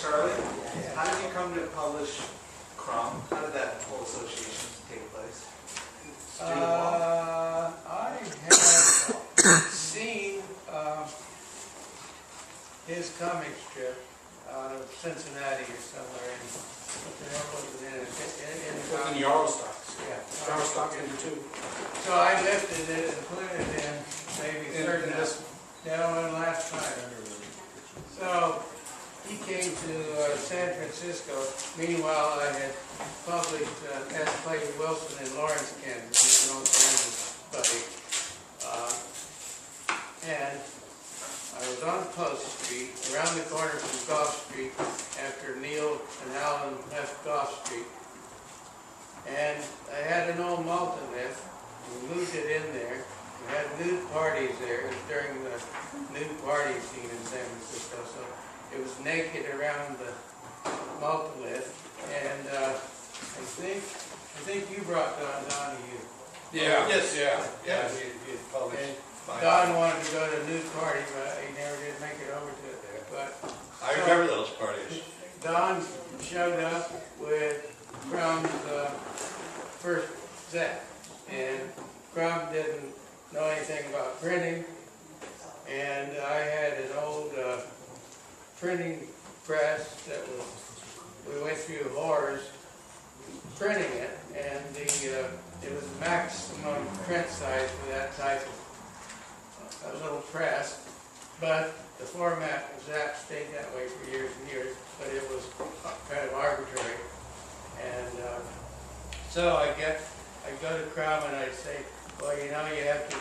Charlie, how did you come to publish Crumb? How did that whole association take place? I had seen his comic strip out of Cincinnati or somewhere in, what the hell was it in Yarlstocks. Yeah. Yarlstocks #2. So I lifted it and put it in maybe third this one last time. So he came to San Francisco. Meanwhile, I had published S. Clayton Wilson in Lawrence, Kansas. He's an old Kansas buddy. And I was on Post Street, around the corner from Gough Street, after Neil and Alan left Gough Street. And I had an old multi-lift. We moved it in there. We had nude parties there. It was during the nude party scene in San Francisco. So it was naked around the multi-lift. And I think you brought Don to you. Yeah. Yes. Yeah. Yeah. He published. And Don wanted to go to a nude party, but he never did make it over to it there. But I remember those parties. Don showed up with Crumb's first set, and Crumb didn't know anything about printing, and I had an old printing press that we went through horrors printing it, and it was maximum print size for that type of a little press, but the format of that stayed that way for years and years, but it was kind of arbitrary. And so I'd go to Crumb and I'd say, well, you know, you have to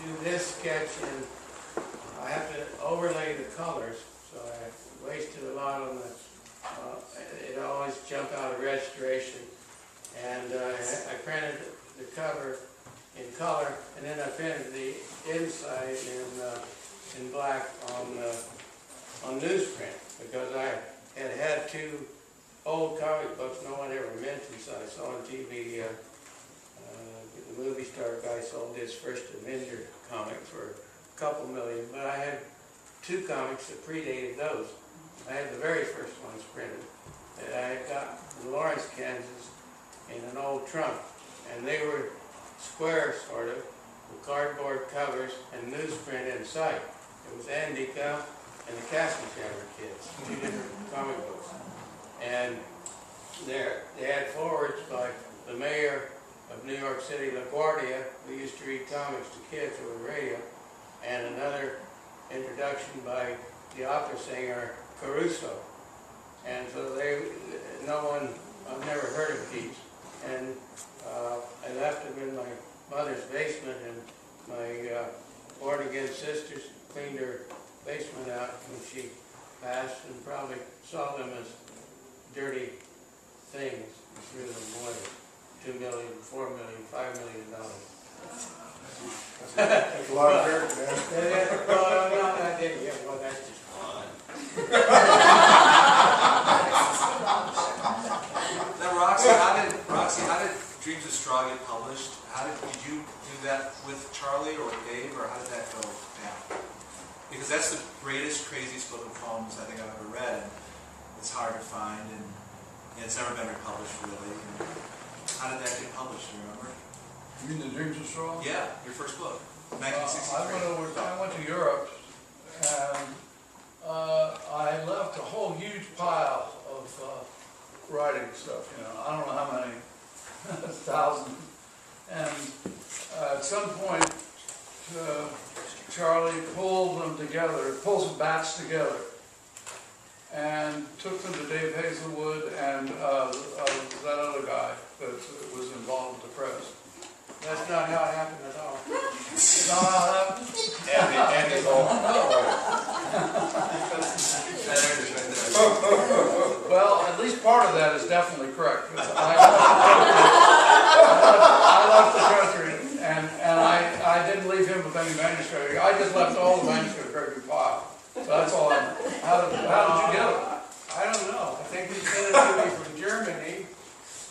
do this sketch and I have to overlay the colors, so I wasted a lot on the, it always jumped out of restoration. And I printed the cover in color, and then I printed the inside in black on newsprint, because I had two old comic books no one ever mentioned. So I saw on TV the movie star guy sold his first Avenger comic for a couple million, but I had two comics that predated those. I had the very first ones printed that I had got in Lawrence, Kansas, in an old trunk, and they were square, sort of, with cardboard covers and newsprint inside. It was Andy Guff and the Castle Chamber Kids, two different comic books. And they had forwards by the mayor of New York City, LaGuardia, who used to read comics to kids over the radio, and another introduction by the opera singer Caruso. And so I've never heard of these. And I left them in my mother's basement, and my born-again sisters cleaned her basement out when she passed, and probably saw them as dirty things, threw them away. $2 million, $4 million, $5 million. That's a lot of dirt, man. Well, no, I didn't. Yeah, well, that's just fun. Now, Roxy, how did Dreams of Straw get published? Did you do that with Charlie or Dave, or how did that go down? Because that's the greatest, craziest book of poems I think I've ever read, and it's hard to find, and it's never been republished really. And how did that get published? Do you remember? You mean the Dreams of Straw? Yeah, your first book, I 1963. went to Europe, and I left a whole huge pile of writing stuff. You know, I don't know how many thousands. And at some point, Charlie pulled some bats together, and took them to Dave Hazelwood and that other guy that was involved with the press. That's not how it happened at all. It's not how it happened? Andy's all. Well, at least part of that is definitely correct. I left the country, and I didn't leave him with any manuscript. I just left all the manuscript in a very big pile. So that's all I know. How did you get it? I don't know. I think he sent it to me from Germany.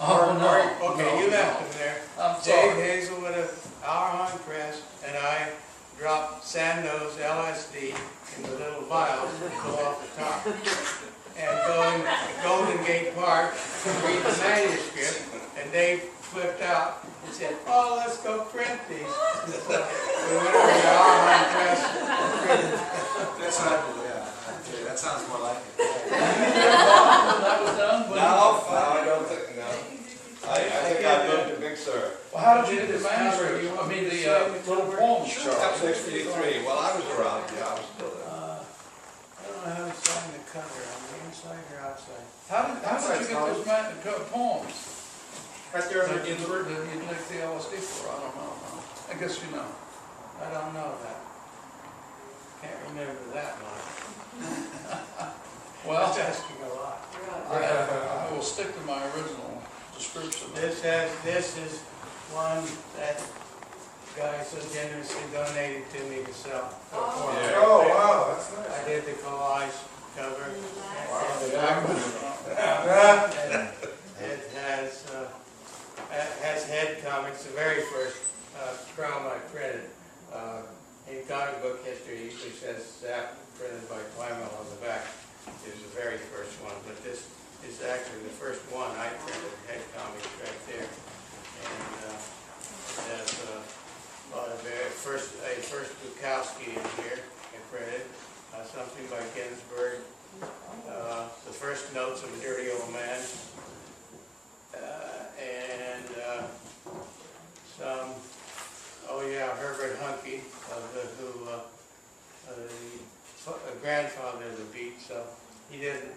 Oh, no. Okay, No, you no. left him there. I'm Dave sorry. Hazelwood of Our Hon Press, and I dropped Sandoz LSD in the little files go off the top. And go in Golden Gate Park and read the manuscript, and they flipped out and said, "Oh, let's go print these." And so we went over to Armand Press and printed. That's not, yeah, okay, that sounds more like it. That was done? No, I don't think, no. I think I moved to Big Sur. Well, how did you get the manuscript? I mean, the little poems, Sure, Charles. 63. Well, I was around, yeah, I was still there. I don't know how to sign the cover, on the inside or outside. How did you get those poems? Right there in That the you took the LSD for? I don't know. I guess you know. I don't know that. Can't remember that much. Well, That's asking a lot. I will stick to my original description. This is one that guy so generously donated to me to sell. Yeah. Oh, wow, that's nice. I did the collage cover. Yeah. And it has head comics, the very first Crom I printed. In comic book history, it usually says Zap, printed by Plymell on the back. Is the very first one, but this is actually the first one I printed, head comics right there. And it has a first Bukowski in here, I printed, something by Ginsberg, the first notes of a dirty old man, and some, oh yeah, Herbert Huncke, the grandfather of the beat, so he didn't,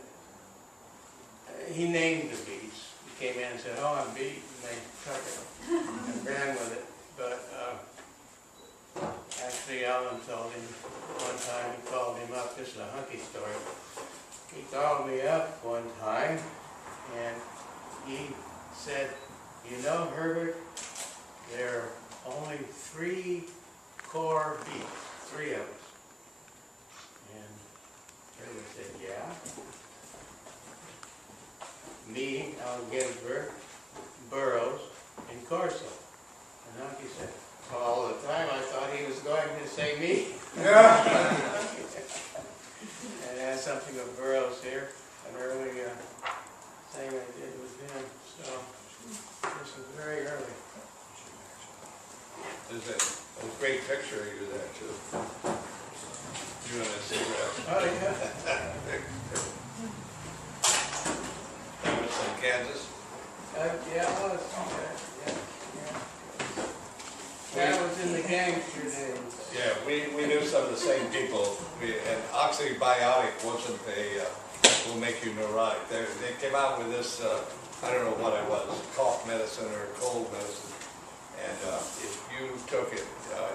he named the beats. He came in and said, "Oh, I'm beat," and they took it and ran with it. But actually, Alan told him one time, he called him up, this is a Huncke story. He called me up one time and he said, "You know, Herbert, there are only 3 core beats, 3 of us." And Herbert said, "Yeah." Me, Allen Ginsberg, Burroughs, and Corso. And Huncke said, all the time I thought he was going to say me. Yeah. And it has something of Burroughs here, an early thing I did with him. So this is very early. There's a great picture of you there, too. You and a cigarette. Oh, yeah. That was in Kansas. Yeah, it was. Yeah. That was in the gangster days. Yeah, we knew some of the same people. And oxybiotic wasn't will make you neurotic. They came out with this, I don't know what it was, cough medicine or cold medicine. And if you took it,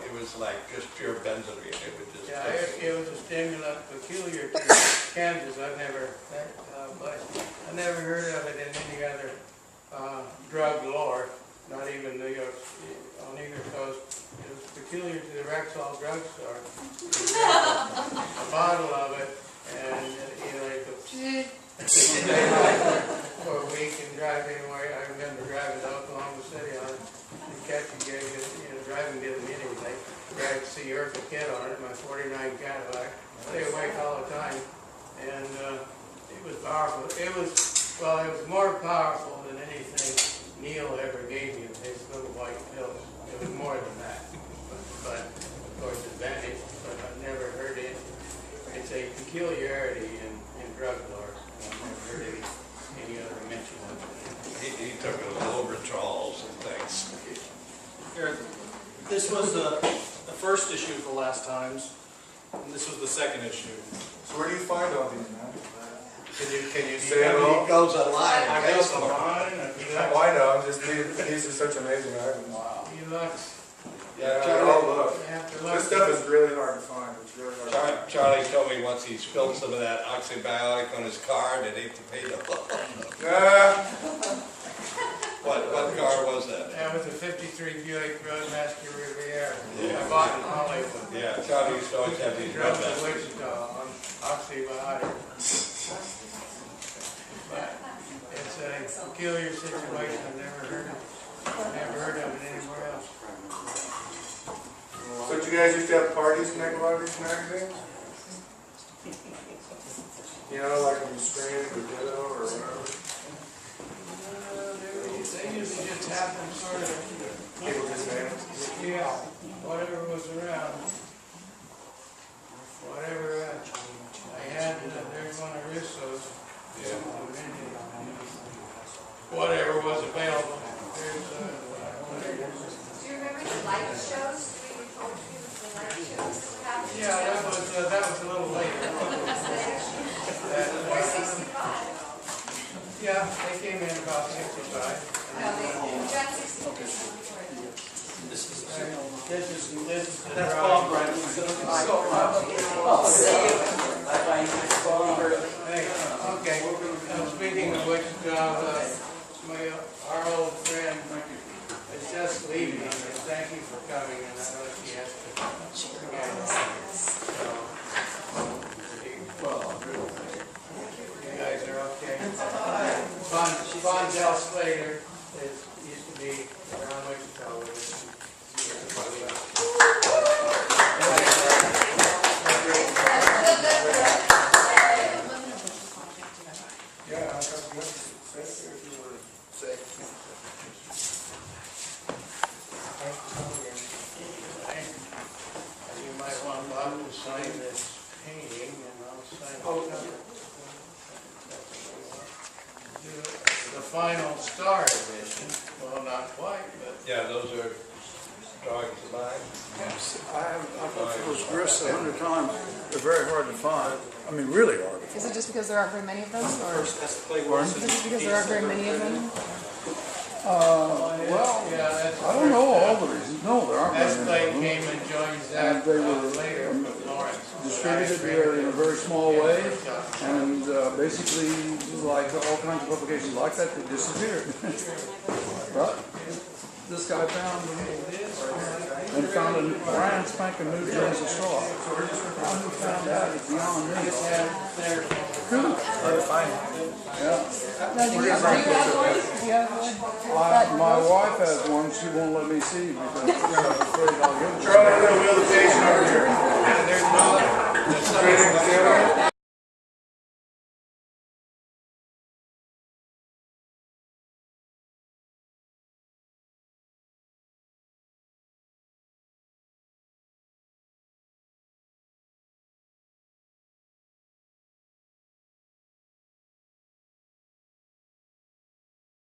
it was like just pure benzoline. It would just Yeah, it was a stimulant peculiar to Kansas. I never heard of it in any other drug lore, not even New York, on either coast. It was peculiar to the Rexall drugstore. A bottle of it, and you could for a week and drive anywhere. I remember driving to Oklahoma City on it. And catching driving didn't mean anything. I could see Eartha Kitt on it, my '49 Cadillac. Stay awake all the time, and it was powerful. It was more powerful than anything Neil ever gave me, his little white pills. It was more than that. But of course, advantage. But I've never heard it. It's a peculiarity in drug lore. I've never heard any other mention of it. he took it with Lobertrolls and things. Here, this was the first issue for Last Times, and this was the second issue. So where do you find all these, man? Can you say it all? He goes online. I go online. Oh, I know, these are such amazing items. Wow. He looks. Yeah, Charlie- they all look. You have to look. This stuff is really hard to find, it's really hard to find. Charlie told me once he spilled some of that oxybiotic on his car and it ate the paint off. What car was that? That was a '53 Buick Roadmaster Riviera. Yeah. I bought in Hollywood. Yeah, Charlie used to always have these Drove red to vests. Wichita on oxybiotic. But it's a peculiar situation. I've never heard of it anywhere else. So did you guys used to have parties to make a lot of these magazines? You know, like when you scream or ditto or whatever. They usually just happen sort of, People just name it. yeah, whatever was around. Whatever, I had, there's one of Risso's. Whatever was available. There's, whatever. Do you remember the light shows? We were told you the light shows that were happening? Yeah, that was a little later. Or 65. Yeah, they came in about 65. No, they got 65 before it. This is the That's drawing. Bob Brandon. Hey, okay, speaking of which, our old friend is just leaving, and thank you for coming, and I know she has to get you guys are okay. Von Del Slater used to be around Wichita with us. Yeah, I got good. Say if you were sick. Thanks for coming again. You might want Bob to sign this painting, and I'll sign it. The final Star edition, well, not quite, but Yeah, those are drawings of mine. I've looked at those grifts 100 times. They're very hard to find. I mean, really hard. Is it just because there aren't very many of them, or is That's the Playboy. it because there aren't very many of them? Well, yeah, that's. I don't know all the reasons. No, there aren't Esplay many of them. came and joined And that they were later with Lawrence. distributed there in a very small way, and basically, like all kinds of publications like that, they disappeared. But this guy found them and found a brand spanking new Jersey straw. How who found that is beyond me. Cool. Yeah. No, do you have one? Do you have one? My wife has one. She won't let me see because I'm afraid